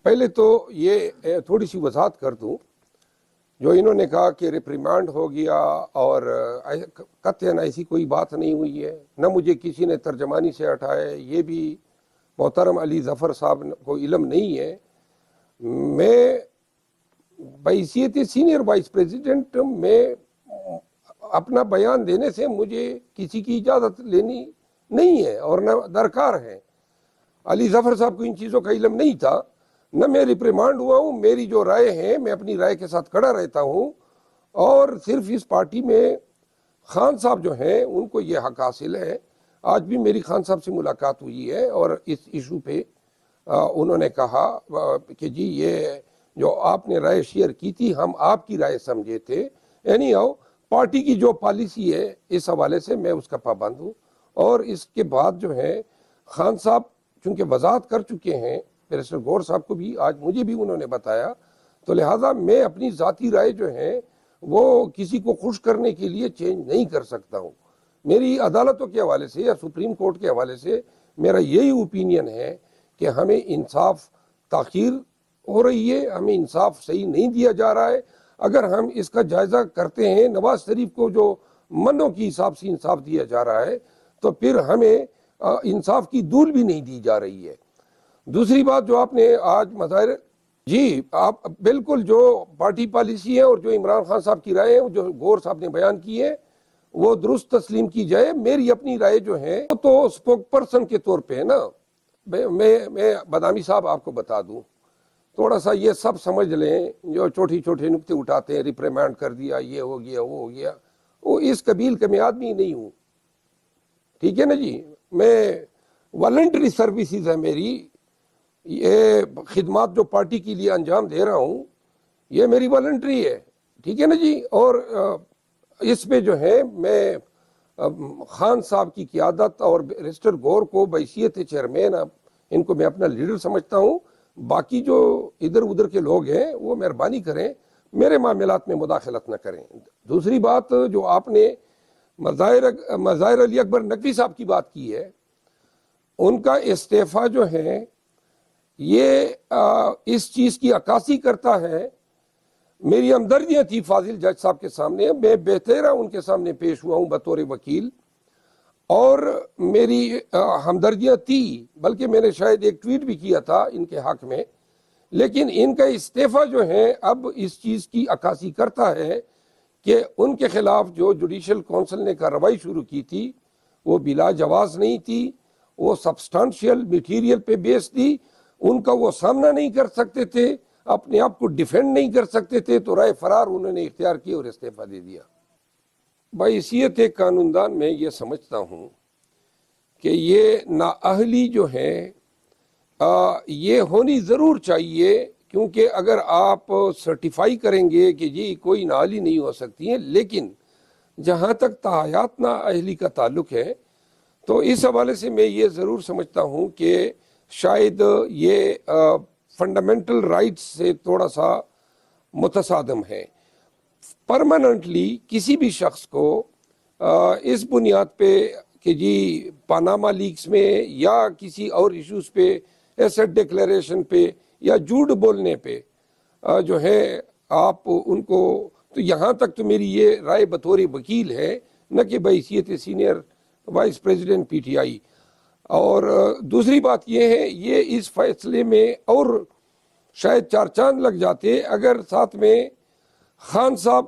پہلے تو یہ تھوڑی سی وضاحت کر دوں، جو انہوں نے کہا کہ ریپریمانڈ ہو گیا اور قطعاً ایسی کوئی بات نہیں ہوئی ہے، نہ مجھے کسی نے ترجمانی سے ہٹایا ہے، یہ بھی محترم علی ظفر صاحب کو علم نہیں ہے۔ میں بحیثیت سینئر وائس پریزیڈنٹ میں اپنا بیان دینے سے مجھے کسی کی اجازت لینی نہیں ہے اور نہ درکار ہے۔ علی ظفر صاحب کو ان چیزوں کا علم نہیں تھا، نہ میں ریپریمانڈ ہوا ہوں۔ میری جو رائے ہیں میں اپنی رائے کے ساتھ کھڑا رہتا ہوں، اور صرف اس پارٹی میں خان صاحب جو ہیں ان کو یہ حق حاصل ہے۔ آج بھی میری خان صاحب سے ملاقات ہوئی ہے اور اس ایشو پہ انہوں نے کہا کہ جی یہ جو آپ نے رائے شیئر کی تھی ہم آپ کی رائے سمجھے تھے، یعنی پارٹی کی جو پالیسی ہے اس حوالے سے میں اس کا پابند ہوں۔ اور اس کے بعد جو ہے خان صاحب چونکہ وضاحت کر چکے ہیں، بیرسٹر گور صاحب کو بھی آج مجھے بھی انہوں نے بتایا، تو لہٰذا میں اپنی ذاتی رائے جو ہے وہ کسی کو خوش کرنے کے لیے چینج نہیں کر سکتا ہوں۔ میری عدالتوں کے حوالے سے یا سپریم کورٹ کے حوالے سے میرا یہی اوپینین ہے کہ ہمیں انصاف تاخیر ہو رہی ہے، ہمیں انصاف صحیح نہیں دیا جا رہا ہے۔ اگر ہم اس کا جائزہ کرتے ہیں، نواز شریف کو جو منوں کی حساب سے انصاف دیا جا رہا ہے، تو پھر ہمیں انصاف کی دول بھی نہیں دی جا رہی ہے۔ دوسری بات جو آپ نے آج مظاہر، جی آپ بالکل جو پارٹی پالیسی ہے اور جو عمران خان صاحب کی رائے ہے جو گور صاحب نے بیان کی ہے وہ درست تسلیم کی جائے۔ میری اپنی رائے جو ہے وہ تو اسپوک پرسن کے طور پہ ہے نا۔ میں بادامی صاحب آپ کو بتا دوں، تھوڑا سا یہ سب سمجھ لیں جو چھوٹی چھوٹے نکتے اٹھاتے ہیں، ریپریمانڈ کر دیا، یہ ہو گیا وہ ہو گیا، وہ اس قبیل کا میں آدمی نہیں ہوں، ٹھیک ہے نا جی۔ میں والنٹری سروسز ہے میری، یہ خدمات جو پارٹی کے لیے انجام دے رہا ہوں یہ میری والنٹری ہے، ٹھیک ہے نا جی۔ اور اس میں جو ہے میں خان صاحب کی قیادت اور بیرسٹر گور کو بحیثیت چیئرمین ان کو میں اپنا لیڈر سمجھتا ہوں۔ باقی جو ادھر ادھر کے لوگ ہیں وہ مہربانی کریں میرے معاملات میں مداخلت نہ کریں۔ دوسری بات جو آپ نے مظاہر علی اکبر نقوی صاحب کی بات کی ہے، ان کا استعفیٰ جو ہے یہ اس چیز کی عکاسی کرتا ہے۔ میری ہمدردیاں تھی فاضل جج صاحب کے سامنے، میں بہتیرا ان کے سامنے پیش ہوا ہوں بطور وکیل، اور میری ہمدردیاں تھی، بلکہ میں نے شاید ایک ٹویٹ بھی کیا تھا ان کے حق میں، لیکن ان کا استعفیٰ جو ہے اب اس چیز کی عکاسی کرتا ہے کہ ان کے خلاف جو جوڈیشل کونسل نے کارروائی شروع کی تھی وہ بلا جواز نہیں تھی، وہ سبسٹانشیل میٹیریل پہ بیس تھی، ان کا وہ سامنا نہیں کر سکتے تھے، اپنے آپ کو ڈیفینڈ نہیں کر سکتے تھے، تو رائے فرار انہوں نے اختیار کی اور استعفیٰ دے دیا۔ بحیثیت ایک قانوندان میں یہ سمجھتا ہوں کہ یہ نااہلی جو ہے یہ ہونی ضرور چاہیے، کیونکہ اگر آپ سرٹیفائی کریں گے کہ جی کوئی نااہلی نہیں ہو سکتی ہے، لیکن جہاں تک تاحیات نااہلی کا تعلق ہے تو اس حوالے سے میں یہ ضرور سمجھتا ہوں کہ شاید یہ فنڈامنٹل رائٹس سے تھوڑا سا متصادم ہے۔ پرماننٹلی کسی بھی شخص کو اس بنیاد پہ کہ جی پاناما لیکس میں یا کسی اور ایشوز پہ، ایسٹ ڈکلیریشن پہ یا جھوٹ بولنے پہ جو ہے آپ ان کو، تو یہاں تک تو میری یہ رائے بطور وکیل ہے، نہ کہ بحیثیت senior vice president P T I. اور دوسری بات یہ ہے، یہ اس فیصلے میں اور شاید چار چاند لگ جاتے اگر ساتھ میں خان صاحب